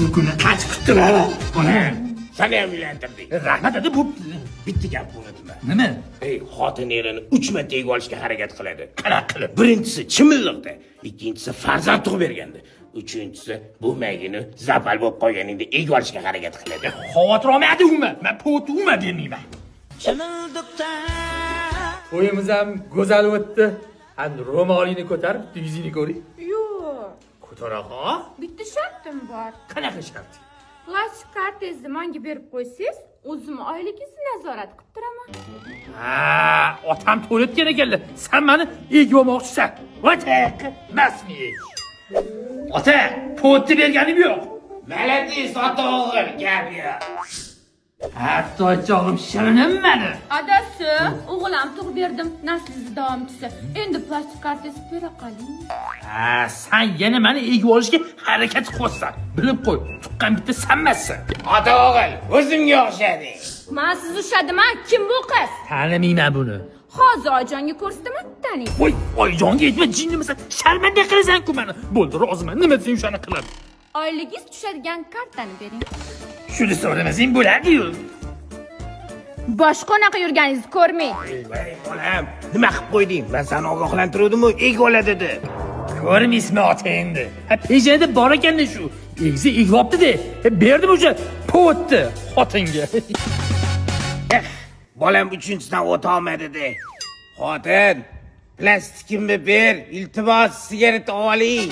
Yukuni qancha kutdilar. Ona. Seni ham uylantirdik. Rahmat edi bu. Bitta gap unutma. Nima? Xotin erini 3 marta egib olishga harakat qiladi. Qanaqa qilib? Birinchisi chimilliqda, ikkinchisi farzand tug'ib berganda, uchinchisi bu maygini zapal bo'lib qolganingda egib olishga harakat qiladi. Xavotir olmaydi umi. Men pot umi demayman. To'yimiz ham go'zal o'tdi. Endi ro'molingni ko'tarib, yuzingni ko'ring. Yo'q. Ko'taraqa? Bitta shartim bor. Qanaqa shart? Plastik kartangizni menga berib qo'ysangiz, o'zim oyligingizni nazorat qilib turaman. Ha, otam to'yotgan ekanlar. Sen meni egib olmoqchisan. Ota, masmi. Ota, potni berganim yo'q. Maladies ota-o'g'il, gap yo'q. Hatto chog'im shirinim meni. Adasi, o'g'lim tug'ib berdim, naslingiz davomchisi. Endi plastik kartangizni bera qoling. Ha, sen yana meni egib olishga harakat qilyapsan. Bilib qo'y, tuqqan bitta sanmassan. Ota-o'g'il, o'zimga o'xshading. Men siz ushadiman, kim bu qiz? Tanimayman buni. Hozir ojonga ko'rsataman, taning. Voy, oyijonga aytma, jinnimisan. Sharmanda qilasan-ku meni. Bo'ldi, roziman. Nima desang o'shani qilaman. Oyligingiz tushadigan kartani bering. Shuni so'ramasang bo'ladi-yu. Boshqa unaqa yurganingizni ko'rmang. Voy bolam, nima qilib qo'yding? Men seni ogohlantirdim-ku, egib oladi dedi. Ko'rmaysizmi ota endi? Ha, pejada bor ekanda shu. Egzi egibdi-de. Berdim o'sha potni xotinga. Bolam uchinchisidan o'ta olmadi-de. Xotin, plastikimni ber, iltimos sigaret oling.